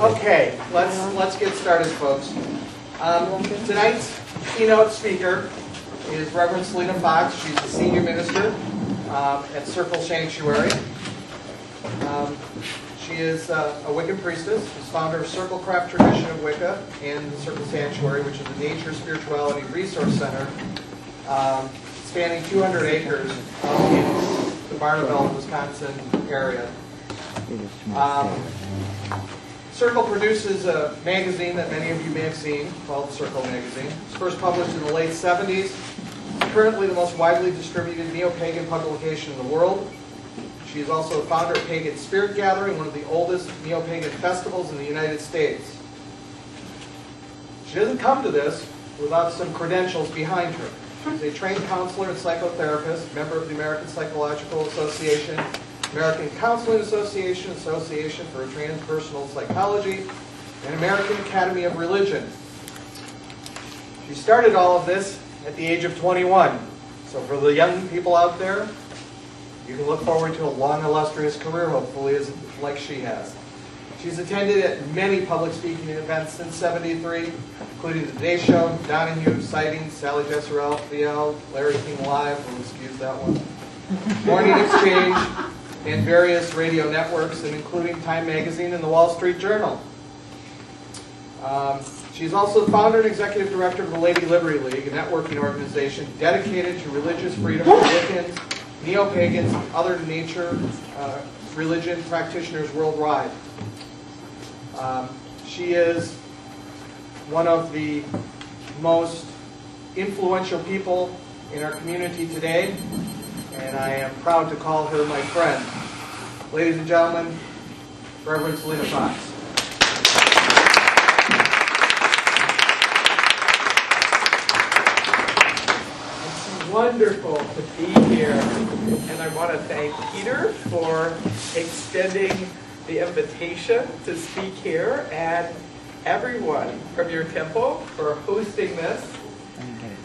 Okay, let's get started, folks. Tonight's keynote speaker is Reverend Selena Fox. She's the senior minister at Circle Sanctuary. She is a Wiccan priestess. She's founder of Circle Craft Tradition of Wicca and the Circle Sanctuary, which is a nature spirituality resource center spanning 200 acres in the Barneveld, Wisconsin area. Circle produces a magazine that many of you may have seen called Circle Magazine. It was first published in the late 70s. It's currently the most widely distributed neo-pagan publication in the world. She is also the founder of Pagan Spirit Gathering, one of the oldest neo-pagan festivals in the United States. She doesn't come to this without some credentials behind her. She's a trained counselor and psychotherapist, member of the American Psychological Association, American Counseling Association, Association for Transpersonal Psychology, and American Academy of Religion. She started all of this at the age of 21. So for the young people out there, you can look forward to a long, illustrious career, hopefully, like she has. She's attended at many public speaking events since '73, including The Today Show, Donahue, Sightings, Sally Jessarel, VL, Larry King Live, we'll excuse that one, Morning Exchange, and various radio networks, and including Time Magazine and the Wall Street Journal. She's also the founder and executive director of the Lady Liberty League, a networking organization dedicated to religious freedom for Wiccans, neo-pagans, and other nature religion practitioners worldwide. She is one of the most influential people in our community today, and I am proud to call her my friend. Ladies and gentlemen, Reverend Selena Fox. It's wonderful to be here, and I want to thank Peter for extending the invitation to speak here, and everyone from your temple for hosting this.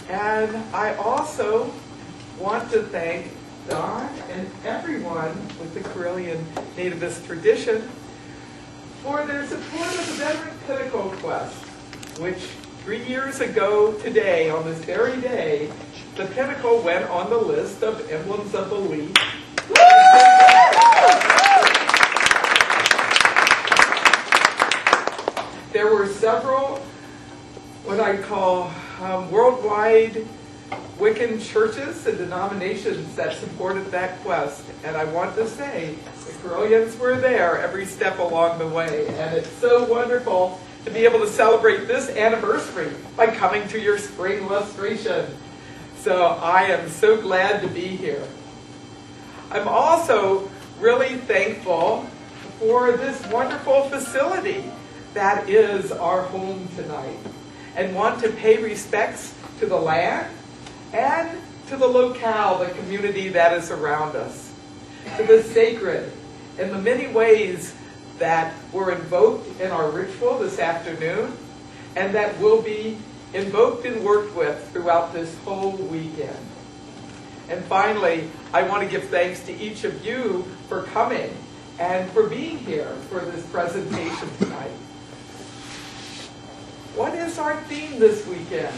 And I also want to thank Don and everyone with the Carillion Nativist tradition for their support of the Veteran Pinnacle quest, which 3 years ago today, on this very day, the Pinnacle went on the list of emblems of belief. There were several, what I call worldwide Wiccan churches and denominations that supported that quest. And I want to say, the Carillions were there every step along the way. And it's so wonderful to be able to celebrate this anniversary by coming to your spring lustration. So I am so glad to be here. I'm also really thankful for this wonderful facility that is our home tonight, and want to pay respects to the land and to the locale, the community that is around us, to the sacred and the many ways that were invoked in our ritual this afternoon, and that will be invoked and worked with throughout this whole weekend. And finally, I want to give thanks to each of you for coming and for being here for this presentation tonight. What is our theme this weekend?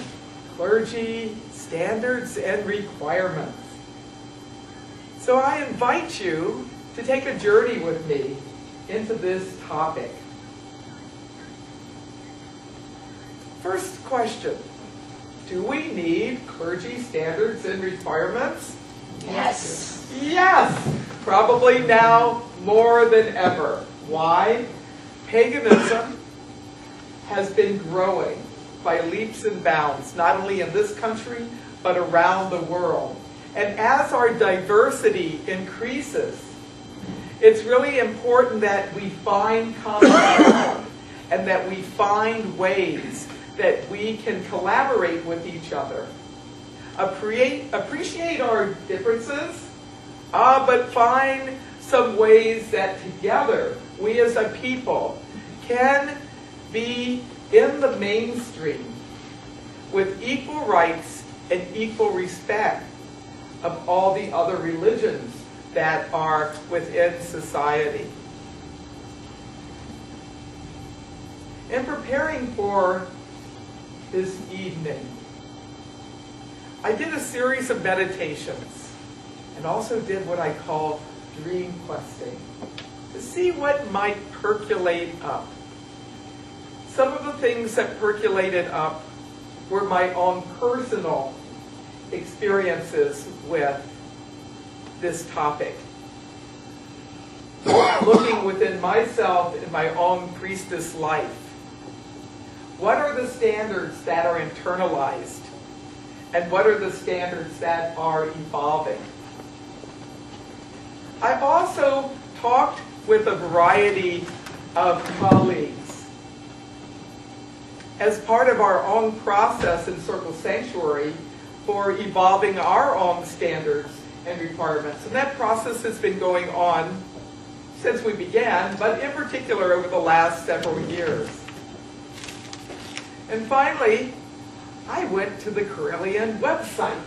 Clergy, standards, and requirements. So I invite you to take a journey with me into this topic. First question, do we need clergy, standards, and requirements? Yes. Yes, probably now more than ever. Why? Paganism has been growing by leaps and bounds, not only in this country, but around the world. And as our diversity increases, it's really important that we find common ground and that we find ways that we can collaborate with each other. Appreciate our differences, but find some ways that together, we as a people can be in the mainstream with equal rights and equal respect of all the other religions that are within society. In preparing for this evening, I did a series of meditations and also did what I call dream questing to see what might percolate up. Some of the things that percolated up were my own personal experiences with this topic. Looking within myself in my own priestess life. What are the standards that are internalized? And what are the standards that are evolving? I've also talked with a variety of colleagues as part of our own process in Circle Sanctuary for evolving our own standards and requirements. And that process has been going on since we began, but in particular over the last several years. And finally, I went to the Karelian website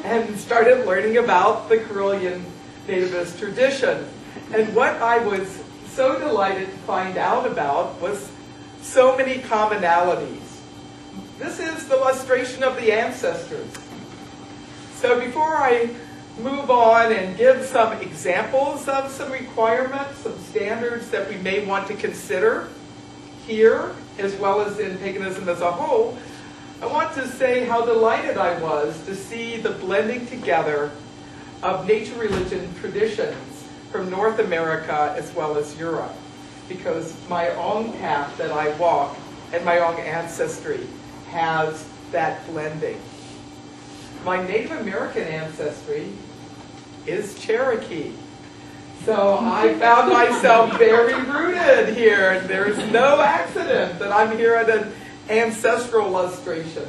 and started learning about the Karelian nativist tradition. And what I was so delighted to find out about was so many commonalities. This is the lustration of the ancestors. So before I move on and give some examples of some requirements, some standards that we may want to consider here, as well as in paganism as a whole, I want to say how delighted I was to see the blending together of nature religion traditions from North America as well as Europe, because my own path that I walk and my own ancestry has that blending. My Native American ancestry is Cherokee. So I found myself very rooted here. There's no accident that I'm here at an ancestral lustration.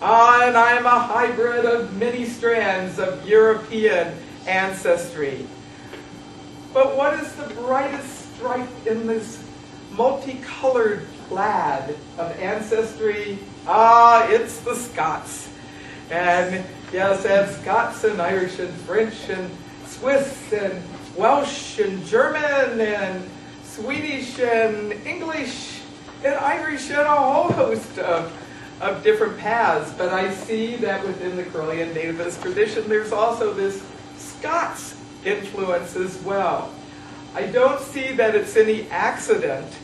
And I'm a hybrid of many strands of European ancestry. But what is the brightest stripe in this multicolored plaid of ancestry? It's the Scots. And yes, and Scots and Irish and French and Swiss and Welsh and German and Swedish and English and Irish and a whole host of different paths. But I see that within the Karelian nativist tradition, there's also this Scots influence as well. I don't see that it's any accident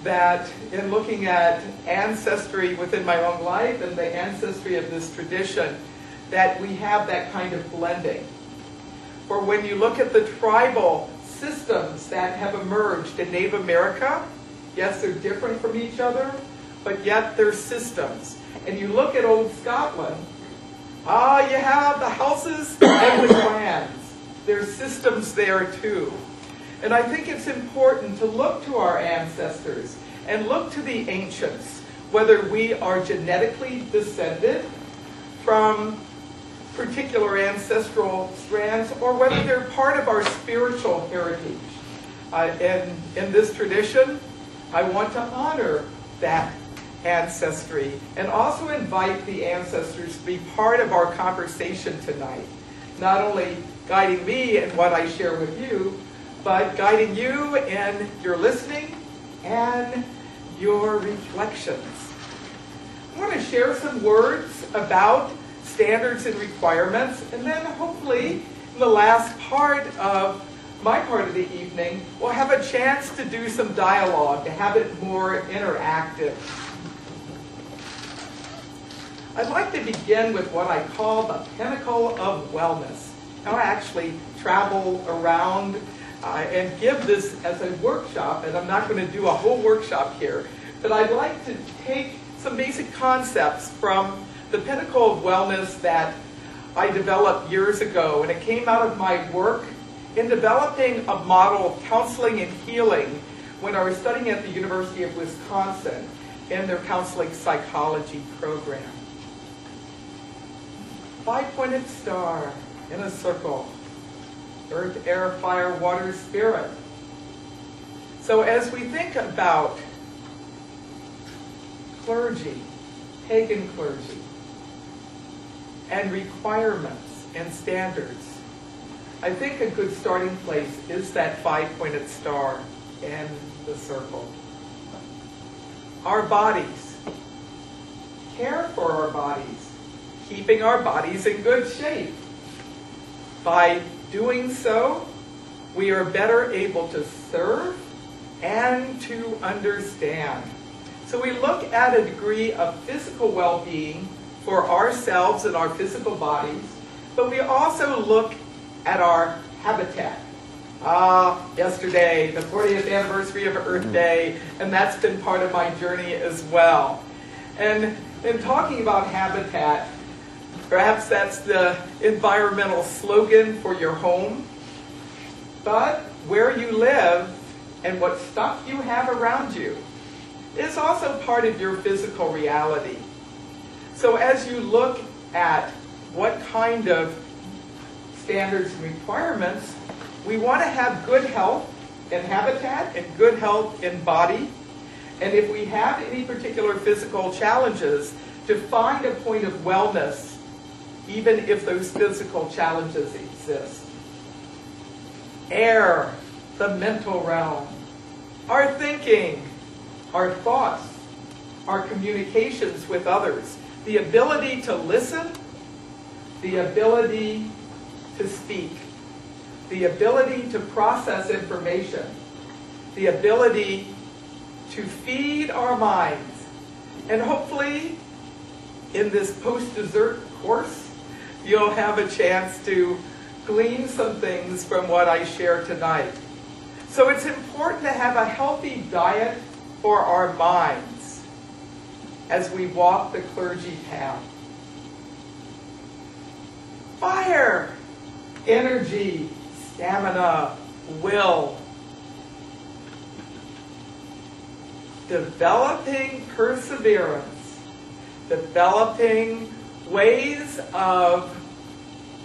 that in looking at ancestry within my own life and the ancestry of this tradition, that we have that kind of blending. For when you look at the tribal systems that have emerged in Native America, yes, they're different from each other, but yet they're systems. And you look at old Scotland, you have the houses and the clans. There's systems there too. And I think it's important to look to our ancestors and look to the ancients, whether we are genetically descended from particular ancestral strands or whether they're part of our spiritual heritage. In this tradition, I want to honor that ancestry and also invite the ancestors to be part of our conversation tonight. Not only guiding me in what I share with you, but guiding you in your listening and your reflections. I want to share some words about standards and requirements, and then hopefully in the last part of my part of the evening, we'll have a chance to do some dialogue, to have it more interactive. I'd like to begin with what I call the Pinnacle of Wellness. Now I actually travel around and give this as a workshop, and I'm not going to do a whole workshop here, but I'd like to take some basic concepts from the Pinnacle of Wellness that I developed years ago, and it came out of my work in developing a model of counseling and healing when I was studying at the University of Wisconsin in their counseling psychology program. 5-pointed star in a circle. Earth, air, fire, water, spirit. So as we think about clergy, pagan clergy, and requirements and standards, I think a good starting place is that 5-pointed star in the circle. our bodies, care for our bodies, keeping our bodies in good shape. By doing so, we are better able to serve and to understand. So we look at a degree of physical well-being for ourselves and our physical bodies, but we also look at our habitat. Yesterday, the 40th anniversary of Earth Day, and that's been part of my journey as well. And in talking about habitat, perhaps that's the environmental slogan for your home, but where you live and what stuff you have around you is also part of your physical reality. So as you look at what kind of standards and requirements, we want to have good health in habitat and good health in body. And if we have any particular physical challenges, to find a point of wellness, even if those physical challenges exist. Air, the mental realm, our thinking, our thoughts, our communications with others, the ability to listen, the ability to speak, the ability to process information, the ability to feed our minds. And hopefully, in this post-dessert course, you'll have a chance to glean some things from what I share tonight. So it's important to have a healthy diet for our minds as we walk the clergy path. Fire, energy, stamina, will. Developing perseverance, developing ways of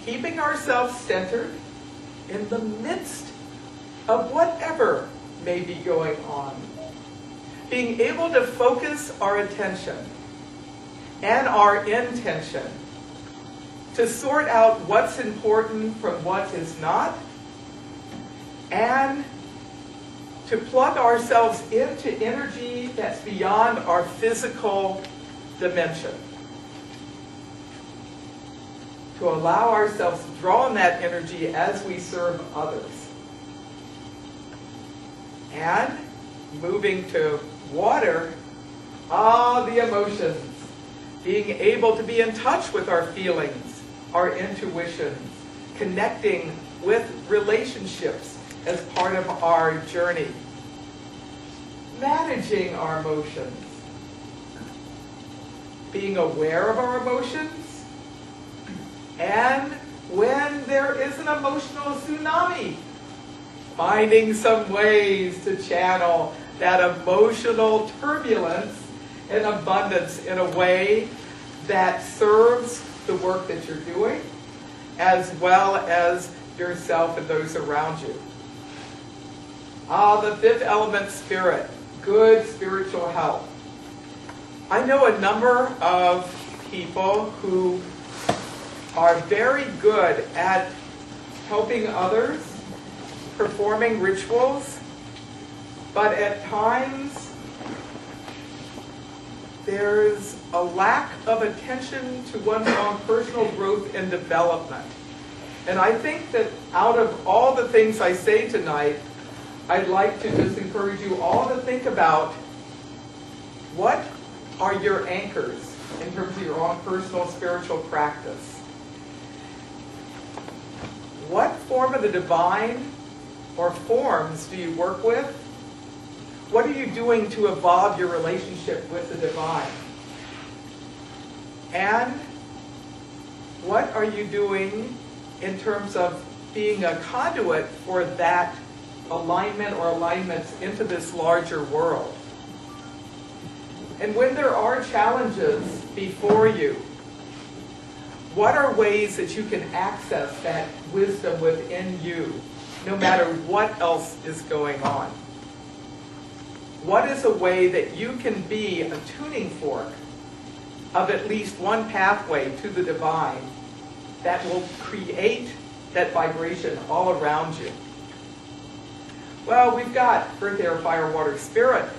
keeping ourselves centered in the midst of whatever may be going on. Being able to focus our attention and our intention to sort out what's important from what is not, and to plug ourselves into energy that's beyond our physical dimension. To allow ourselves to draw on that energy as we serve others. And moving to water, the emotions. Being able to be in touch with our feelings, our intuitions, connecting with relationships as part of our journey. Managing our emotions. Being aware of our emotions. And when there is an emotional tsunami, finding some ways to channel that emotional turbulence and abundance in a way that serves the work that you're doing, as well as yourself and those around you. The fifth element, spirit, good spiritual health. I know a number of people who are very good at helping others, performing rituals, but at times there's a lack of attention to one's own personal growth and development. And I think that out of all the things I say tonight, I'd like to just encourage you all to think about what are your anchors in terms of your own personal spiritual practice. What form of the divine or forms do you work with? What are you doing to evolve your relationship with the divine? And what are you doing in terms of being a conduit for that alignment or alignments into this larger world? And when there are challenges before you, what are ways that you can access that wisdom within you, no matter what else is going on? What is a way that you can be a tuning fork of at least one pathway to the divine that will create that vibration all around you? Well, we've got earth, air, fire, water, spirit.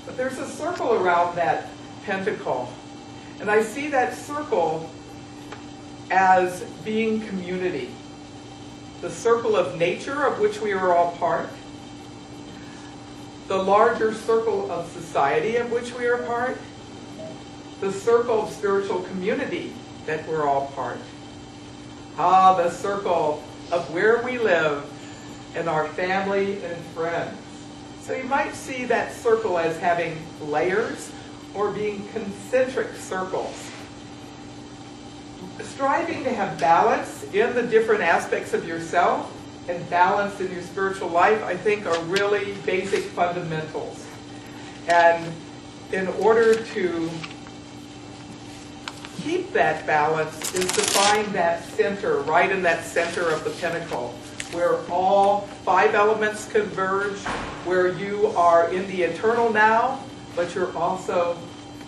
But there's a circle around that pentacle. And I see that circle as being community. The circle of nature of which we are all part. The larger circle of society of which we are part. The circle of spiritual community that we're all part. The circle of where we live and our family and friends. So you might see that circle as having layers or being concentric circles. Striving to have balance in the different aspects of yourself and balance in your spiritual life, I think, are really basic fundamentals. And in order to keep that balance is to find that center, right in that center of the pinnacle, where all 5 elements converge, where you are in the eternal now, but you're also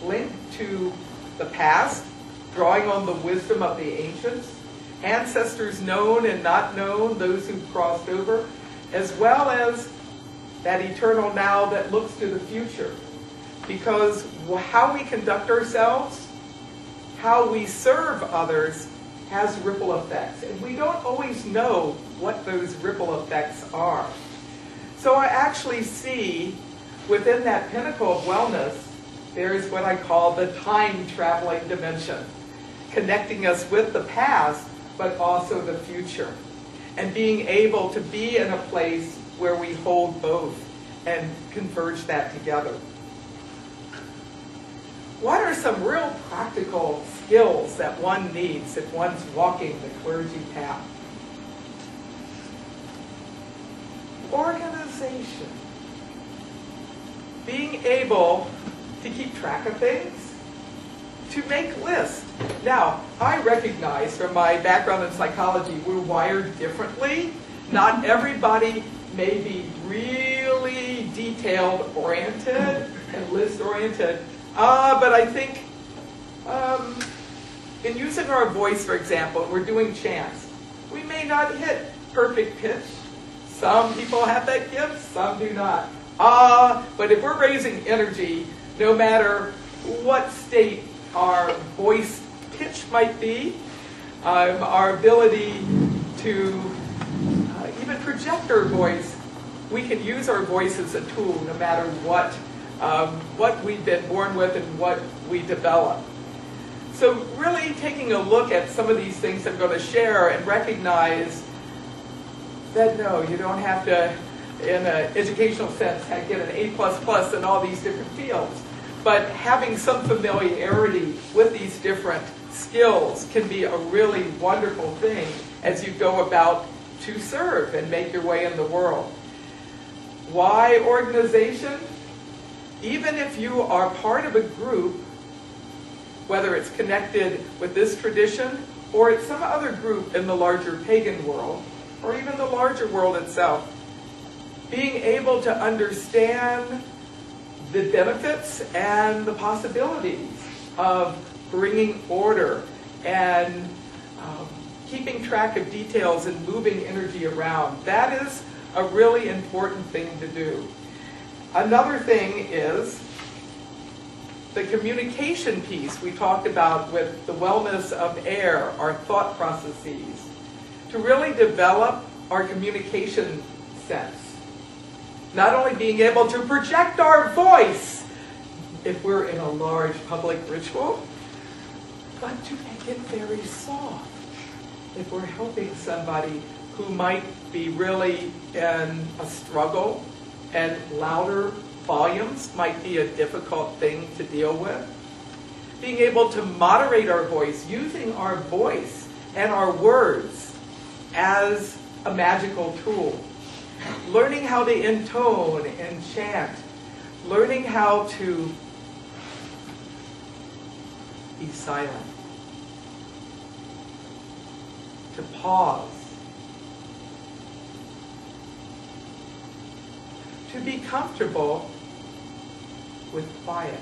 linked to the past, drawing on the wisdom of the ancients, ancestors known and not known, those who've crossed over, as well as that eternal now that looks to the future. Because how we conduct ourselves, how we serve others, has ripple effects. And we don't always know what those ripple effects are. So I actually see within that pinnacle of wellness, there's what I call the time-traveling dimension, connecting us with the past, but also the future. And being able to be in a place where we hold both and converge that together. What are some real practical skills that one needs if one's walking the clergy path? Organization. Being able to keep track of things, to make lists. Now, I recognize from my background in psychology, we're wired differently. Not everybody may be really detailed-oriented and list-oriented. But I think in using our voice, for example, we're doing chants. We may not hit perfect pitch. Some people have that gift, some do not. But if we're raising energy, no matter what state our voice pitch might be, our ability to even project our voice, we can use our voice as a tool no matter what we've been born with and what we develop. So really taking a look at some of these things I'm going to share and recognize that no, you don't have to, in an educational sense, get an A++ in all these different fields. But having some familiarity with these different skills can be a really wonderful thing as you go about to serve and make your way in the world. Why organization? Even if you are part of a group, whether it's connected with this tradition or it's some other group in the larger pagan world, or even the larger world itself, being able to understand the benefits and the possibilities of bringing order and keeping track of details and moving energy around, that is a really important thing to do. Another thing is the communication piece we talked about with the wellness of air, our thought processes, to really develop our communication sense. Not only being able to project our voice if we're in a large public ritual, but to make it very soft if we're helping somebody who might be really in a struggle and louder volumes might be a difficult thing to deal with. Being able to moderate our voice, using our voice and our words as a magical tool. Learning how to intone and chant. Learning how to be silent. To pause. To be comfortable with quiet.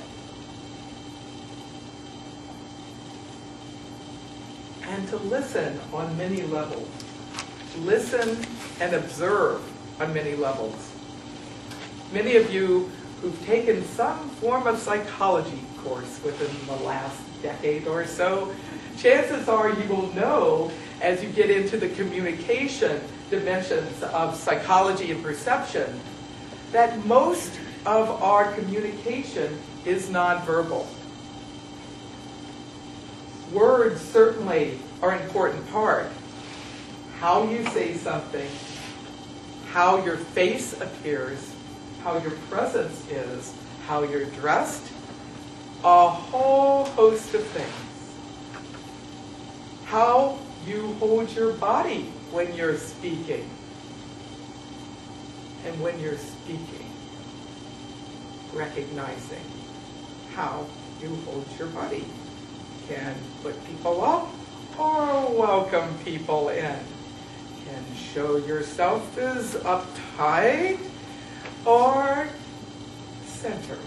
And to listen on many levels. Listen and observe on many levels. Many of you who've taken some form of psychology course within the last decade or so, chances are you will know, as you get into the communication dimensions of psychology and perception, that most of our communication is nonverbal. Words certainly are an important part. How you say something, how your face appears, how your presence is, how you're dressed, a whole host of things. How you hold your body when you're speaking. And when you're speaking, recognizing how you hold your body can put people off or welcome people in. Can show yourself as uptight or centered.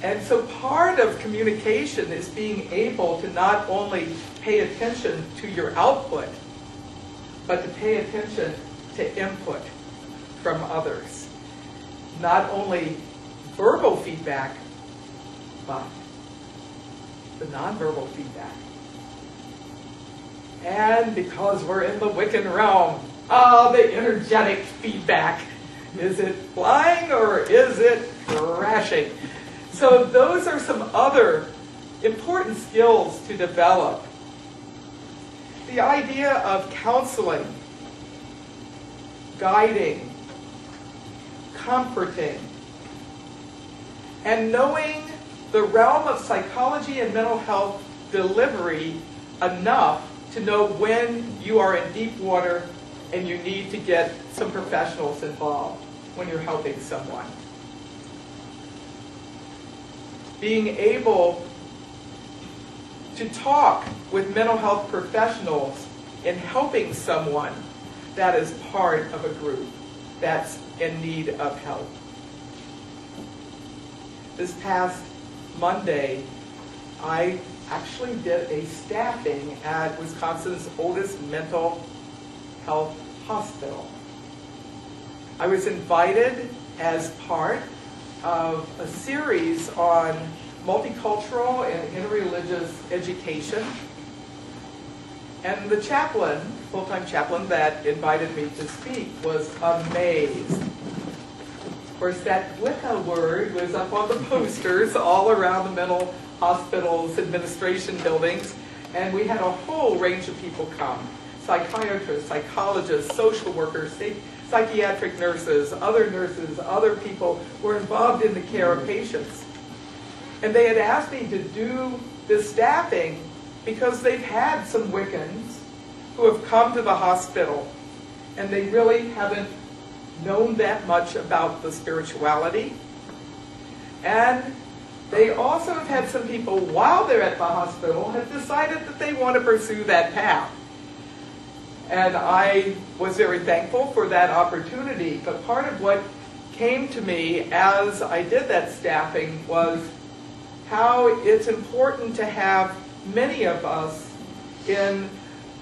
And so part of communication is being able to not only pay attention to your output, but to pay attention to input from others. Not only verbal feedback, but the nonverbal feedback. And because we're in the Wiccan realm, the energetic feedback. Is it flying or is it crashing? So those are some other important skills to develop. The idea of counseling, guiding, comforting, and knowing the realm of psychology and mental health delivery enough to know when you are in deep water and you need to get some professionals involved when you're helping someone. Being able to talk with mental health professionals in helping someone that is part of a group that's in need of help. This past Monday, I actually did a staffing at Wisconsin's oldest mental health hospital. I was invited as part of a series on multicultural and interreligious education. And the chaplain, full-time chaplain that invited me to speak was amazed. Of course, that Wicca word was up on the posters all around the mental hospitals, administration buildings, and we had a whole range of people come. Psychiatrists, psychologists, social workers, psychiatric nurses, other people were involved in the care of patients. And they had asked me to do this staffing because they've had some Wiccans who have come to the hospital and they really haven't known that much about the spirituality. And they also have had some people, while they're at the hospital, have decided that they want to pursue that path. And I was very thankful for that opportunity. But part of what came to me as I did that staffing was how it's important to have many of us in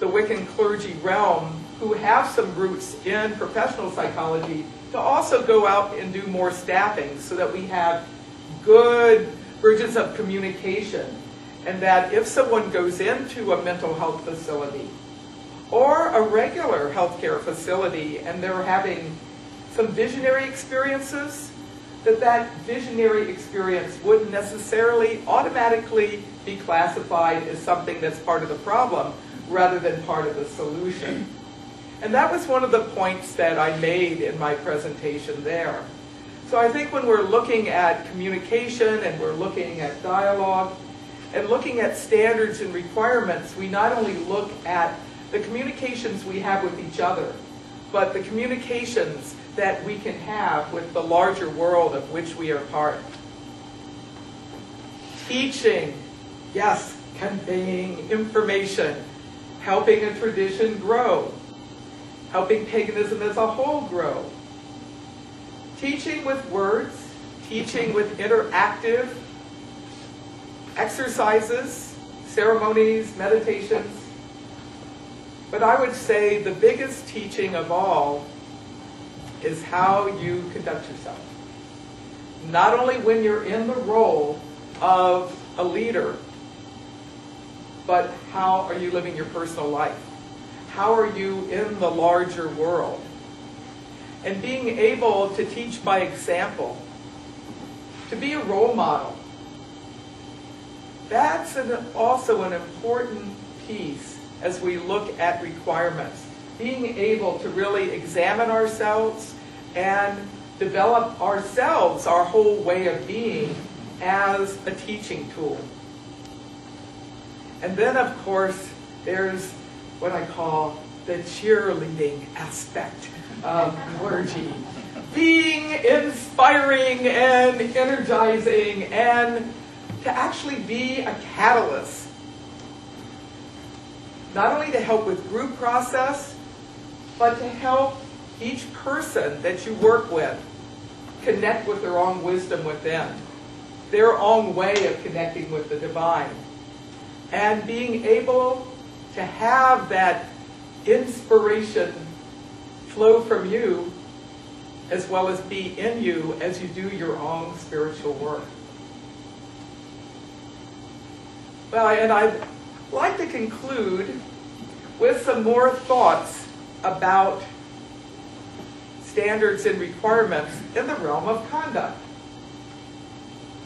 the Wiccan clergy realm who have some roots in professional psychology to also go out and do more staffing so that we have good bridges of communication, and that if someone goes into a mental health facility or a regular healthcare facility and they're having some visionary experiences, that visionary experience wouldn't necessarily automatically be classified as something that's part of the problem rather than part of the solution. And that was one of the points that I made in my presentation there. So I think when we're looking at communication and we're looking at dialogue and looking at standards and requirements, we not only look at the communications we have with each other, but the communications that we can have with the larger world of which we are part. Teaching, yes, conveying information, helping a tradition grow, helping paganism as a whole grow. Teaching with words, teaching with interactive exercises, ceremonies, meditations. But I would say the biggest teaching of all is how you conduct yourself. not only when you're in the role of a leader, but how are you living your personal life? How are you in the larger world? And being able to teach by example, to be a role model, that's also an important piece as we look at requirements. Being able to really examine ourselves and develop ourselves, our whole way of being, as a teaching tool. And then, of course, there's what I call the cheerleading aspect of clergy. Being inspiring and energizing, and to actually be a catalyst. Not only to help with group process, but to help each person that you work with connect with their own wisdom within, their own way of connecting with the divine. And being able to have that inspiration flow from you as well as be in you as you do your own spiritual work. Well, and I'd like to conclude with some more thoughts about standards and requirements in the realm of conduct.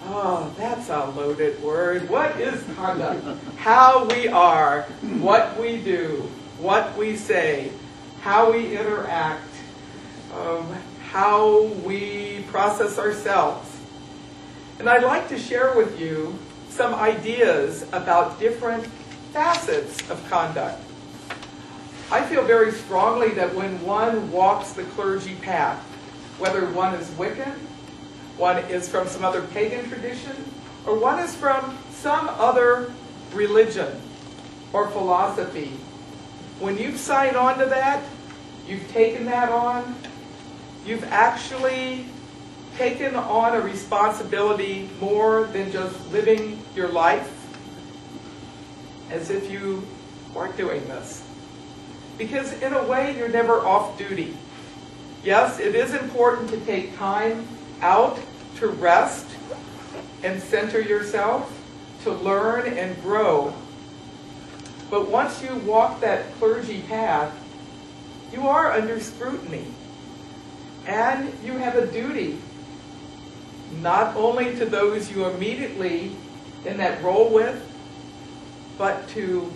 Oh, that's a loaded word. What is conduct? How we are, what we do, what we say, how we interact, how we process ourselves. And I'd like to share with you some ideas about different facets of conduct. I feel very strongly that when one walks the clergy path, whether one is Wiccan, one is from some other pagan tradition, or one is from some other religion or philosophy, when you've signed on to that, you've taken that on, you've actually taken on a responsibility more than just living your life as if you weren't doing this. Because in a way, you're never off duty. Yes, it is important to take time out to rest and center yourself, to learn and grow. But once you walk that clergy path, you are under scrutiny. And you have a duty, not only to those you immediately in that role with, but to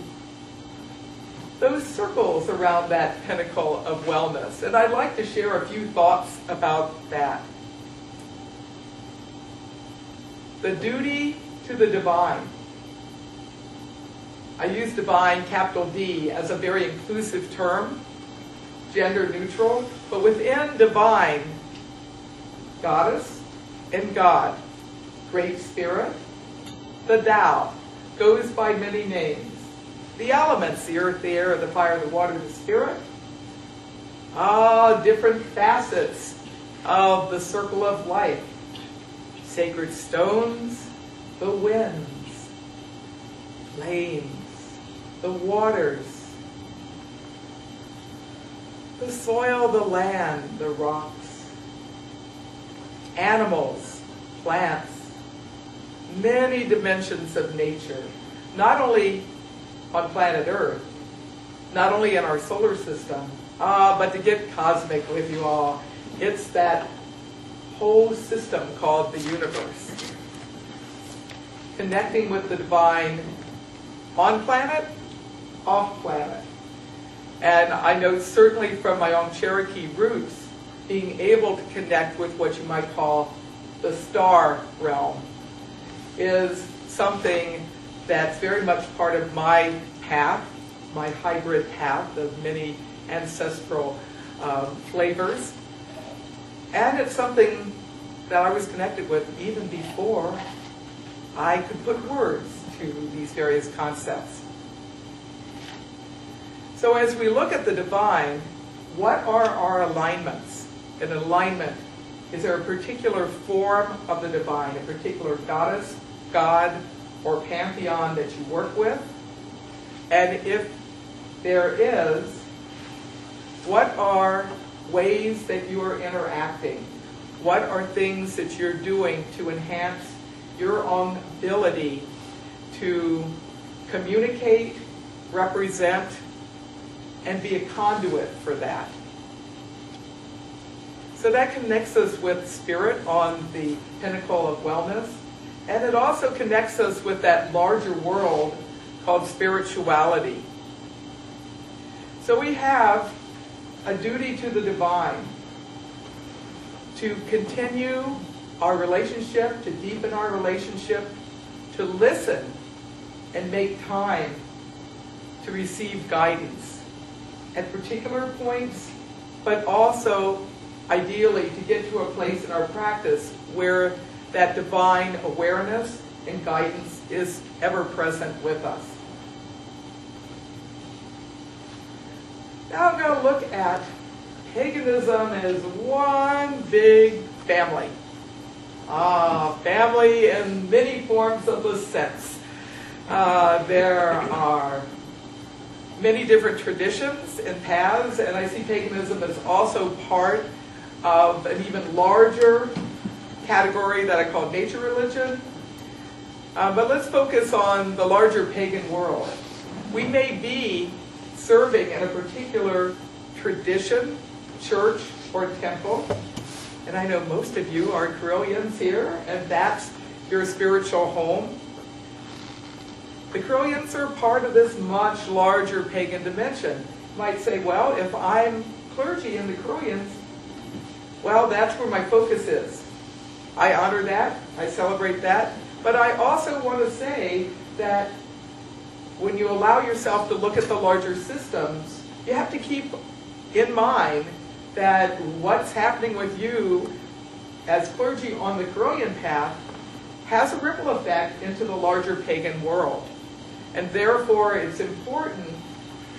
those circles around that pinnacle of wellness. And I'd like to share a few thoughts about that. The duty to the divine. I use divine, capital D, as a very inclusive term, gender neutral, but within divine, goddess and God, Great Spirit, the Tao, goes by many names. The elements, the earth, the air, the fire, the water, the spirit, different facets of the circle of life. Sacred stones, the winds, flames, the waters, the soil, the land, the rocks, animals, plants, many dimensions of nature, not only on planet Earth, not only in our solar system, but to get cosmic with you all, it's that whole system called the universe. Connecting with the divine on planet, off planet. And I know certainly from my own Cherokee roots, being able to connect with what you might call the star realm is something that's very much part of my path, my hybrid path of many ancestral flavors. And it's something that I was connected with even before I could put words to these various concepts. So as we look at the divine, what are our alignments? An alignment, is there a particular form of the divine, a particular goddess, god, or pantheon that you work with? And if there is, what are ways that you are interacting? What are things that you're doing to enhance your own ability to communicate, represent, and be a conduit for that? So that connects us with spirit on the Pinnacle of Wellness, and it also connects us with that larger world called spirituality. So we have a duty to the divine to continue our relationship, to deepen our relationship, to listen and make time to receive guidance at particular points, but also ideally to get to a place in our practice where that divine awareness and guidance is ever present with us. Now I'm going to look at paganism as one big family. Family in many forms of the sense. There are many different traditions and paths, and I see paganism as also part of an even larger category that I call nature religion. But let's focus on the larger pagan world. We may be serving in a particular tradition, church, or temple, and I know most of you are Koreans here, and that's your spiritual home. The Koreans are part of this much larger pagan dimension. You might say, well, if I'm clergy in the Koreans, well, that's where my focus is. I honor that, I celebrate that, but I also want to say that when you allow yourself to look at the larger systems, you have to keep in mind that what's happening with you as clergy on the Korean path has a ripple effect into the larger pagan world. And therefore, it's important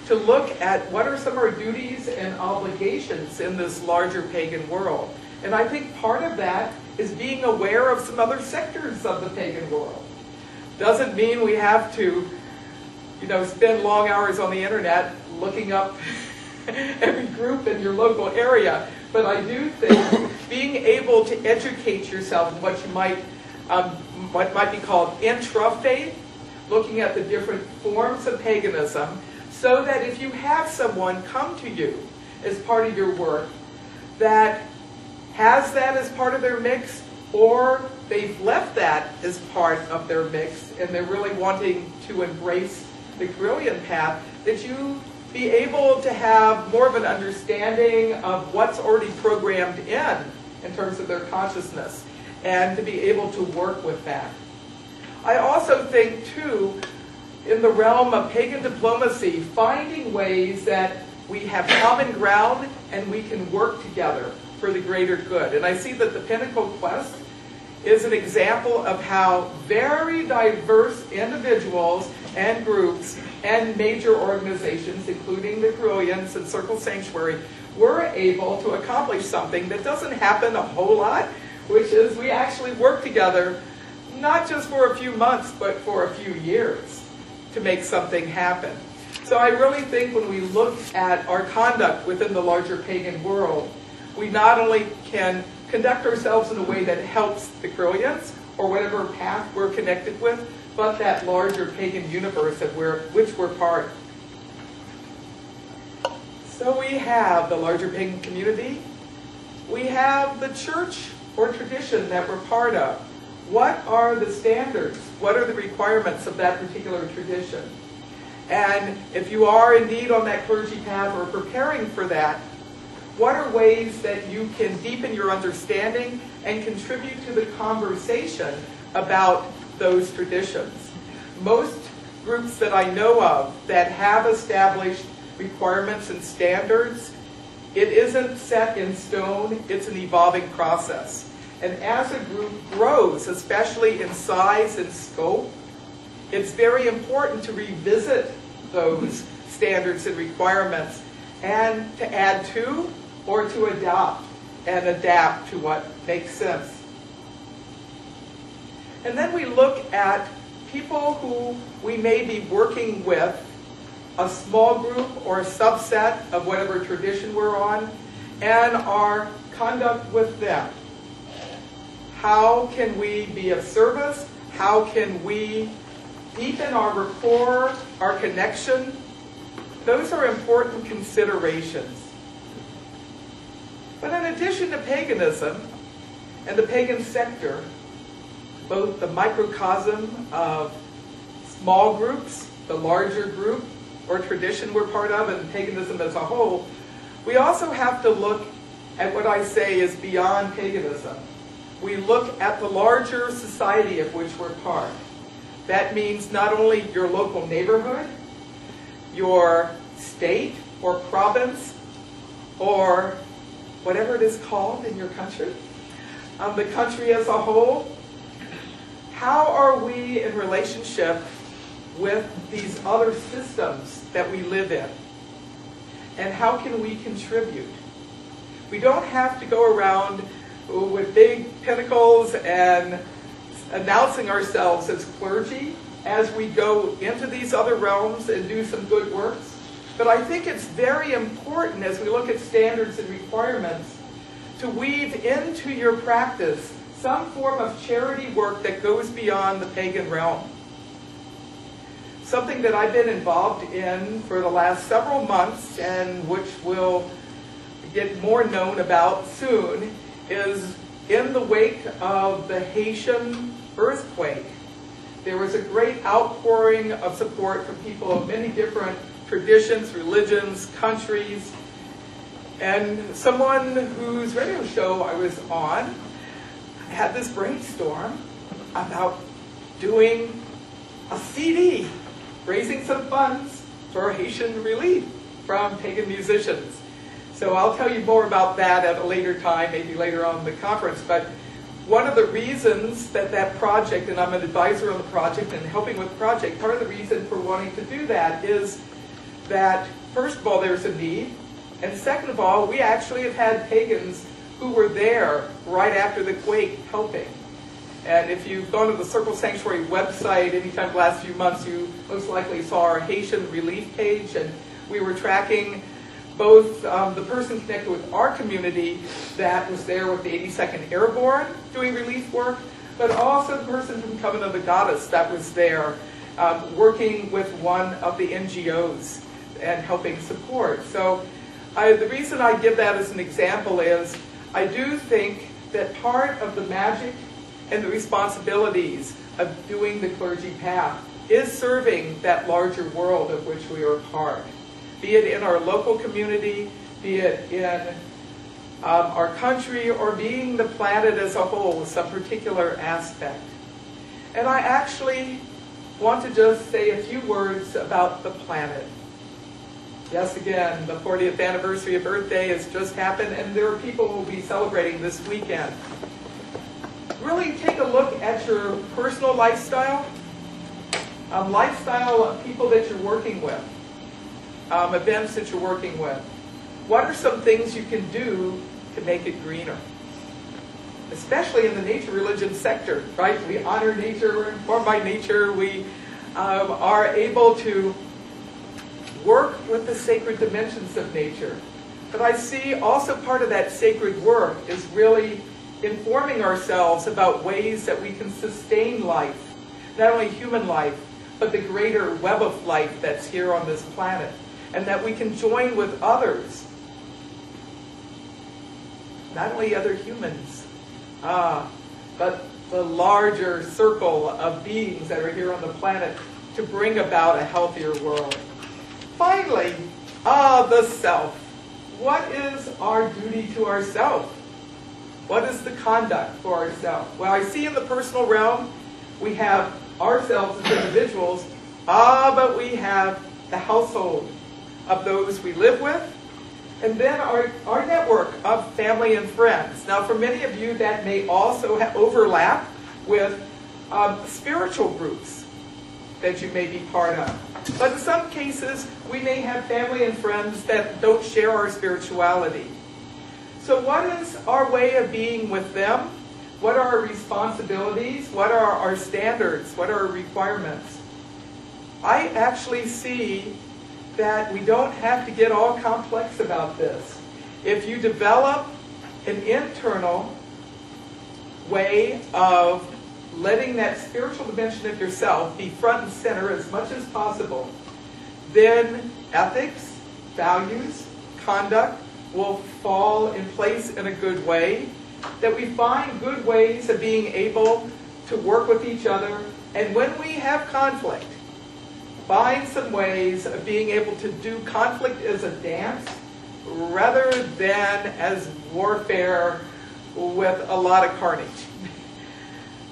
to look at what are some of our duties and obligations in this larger pagan world. And I think part of that is being aware of some other sectors of the pagan world. Doesn't mean we have to, spend long hours on the internet looking up every group in your local area. But I do think being able to educate yourself in what you might, what might be called intra-faith, looking at the different forms of paganism, so that if you have someone come to you as part of your work that has that as part of their mix, or they've left that as part of their mix and they're really wanting to embrace the Korean path, that you be able to have more of an understanding of what's already programmed in terms of their consciousness, and to be able to work with that. I also think, too, in the realm of pagan diplomacy, finding ways that we have common ground and we can work together for the greater good. And I see that the Pinnacle Quest is an example of how very diverse individuals and groups and major organizations, including the Koreans and Circle Sanctuary, were able to accomplish something that doesn't happen a whole lot, which is we actually work together not just for a few months, but for a few years to make something happen. So I really think when we look at our conduct within the larger pagan world, we not only can conduct ourselves in a way that helps the Koreans, or whatever path we're connected with, but that larger pagan universe of which we're part. So we have the larger pagan community. We have the church or tradition that we're part of. What are the standards? What are the requirements of that particular tradition? And if you are indeed on that clergy path or preparing for that, what are ways that you can deepen your understanding and contribute to the conversation about those traditions? Most groups that I know of that have established requirements and standards, it isn't set in stone, it's an evolving process. And as a group grows, especially in size and scope, it's very important to revisit those standards and requirements and to add to or to adopt and adapt to what makes sense. And then we look at people who we may be working with, a small group or a subset of whatever tradition we're on, and our conduct with them. How can we be of service? How can we deepen our rapport, our connection? Those are important considerations. But in addition to paganism and the pagan sector, both the microcosm of small groups, the larger group or tradition we're part of, and paganism as a whole, we also have to look at what I say is beyond paganism. We look at the larger society of which we're part. That means not only your local neighborhood, your state or province, or whatever it is called in your country, the country as a whole. How are we in relationship with these other systems that we live in? And how can we contribute? We don't have to go around with big pinnacles and announcing ourselves as clergy as we go into these other realms and do some good works. But I think it's very important as we look at standards and requirements to weave into your practice some form of charity work that goes beyond the pagan realm. Something that I've been involved in for the last several months, and which will get more known about soon, is in the wake of the Haitian earthquake. There was a great outpouring of support from people of many different traditions, religions, countries, and someone whose radio show I was on had this brainstorm about doing a CD, raising some funds for Haitian relief from pagan musicians. So I'll tell you more about that at a later time, maybe later on in the conference. But one of the reasons that that project, and I'm an advisor on the project and helping with the project, part of the reason for wanting to do that is that, first of all, there's a need. And second of all, we actually have had pagans who were there right after the quake helping. And if you've gone to the Circle Sanctuary website anytime the last few months, you most likely saw our Haitian relief page. And we were tracking both the person connected with our community that was there with the 82nd Airborne doing relief work, but also the person from Covenant of the Goddess that was there working with one of the NGOs and helping support. So the reason I give that as an example is I do think that part of the magic and the responsibilities of doing the clergy path is serving that larger world of which we are a part. Be it in our local community, be it in our country, or being the planet as a whole with some particular aspect. And I actually want to just say a few words about the planet. Yes, again, the 40th anniversary of Earth Day has just happened, and there are people who will be celebrating this weekend. Really take a look at your personal lifestyle, lifestyle of people that you're working with, events that you're working with. What are some things you can do to make it greener? Especially in the nature religion sector, right? We honor nature, we're informed by nature, we are able to work with the sacred dimensions of nature. But I see also part of that sacred work is really informing ourselves about ways that we can sustain life, not only human life, but the greater web of life that's here on this planet, and that we can join with others, not only other humans, but the larger circle of beings that are here on the planet to bring about a healthier world. Finally, the self. What is our duty to ourself? What is the conduct for ourselves? Well, I see in the personal realm, we have ourselves as individuals, but we have the household of those we live with, and then our network of family and friends. Now, for many of you, that may also overlap with spiritual groups that you may be part of. But in some cases, we may have family and friends that don't share our spirituality. So what is our way of being with them? What are our responsibilities? What are our standards? What are our requirements? I actually see that we don't have to get all complex about this. If you develop an internal way of letting that spiritual dimension of yourself be front and center as much as possible, then ethics, values, conduct will fall in place in a good way, that we find good ways of being able to work with each other, and when we have conflict, find some ways of being able to do conflict as a dance rather than as warfare with a lot of carnage.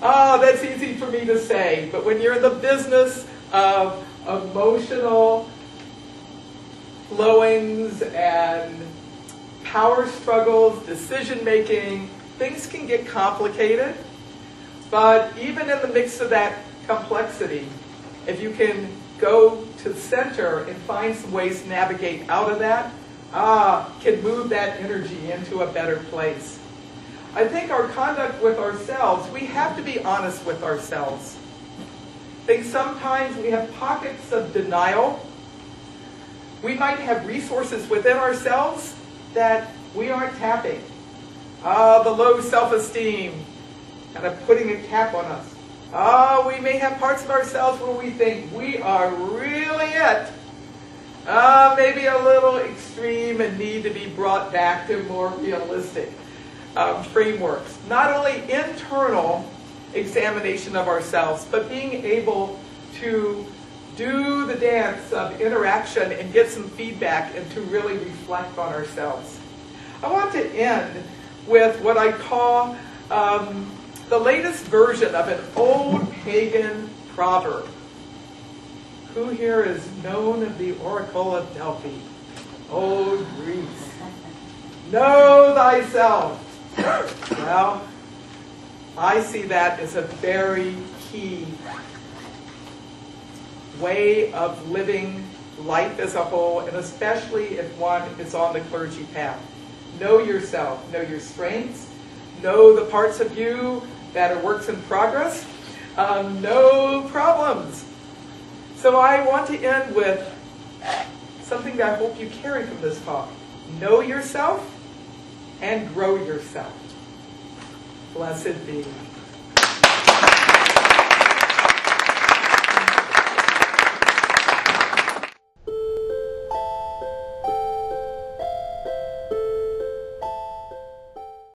Oh, that's easy for me to say, but when you're in the business of emotional flowings and power struggles, decision making, things can get complicated. But even in the mix of that complexity, if you can go to the center and find some ways to navigate out of that, can move that energy into a better place. I think our conduct with ourselves, we have to be honest with ourselves. I think sometimes we have pockets of denial. We might have resources within ourselves that we aren't tapping. The low self-esteem, kind of putting a cap on us. We may have parts of ourselves where we think we are really it. Maybe a little extreme and need to be brought back to more realistic frameworks. Not only internal examination of ourselves, but being able to do the dance of interaction and get some feedback and to really reflect on ourselves. I want to end with what I call the latest version of an old pagan proverb. Who here is known of the Oracle of Delphi? Old Greece. Know thyself. Well, I see that as a very key way of living life as a whole, and especially if one is on the clergy path. Know yourself, know your strengths, know the parts of you that are works in progress, know problems. So I want to end with something that I hope you carry from this talk. Know yourself and grow yourself. Blessed be.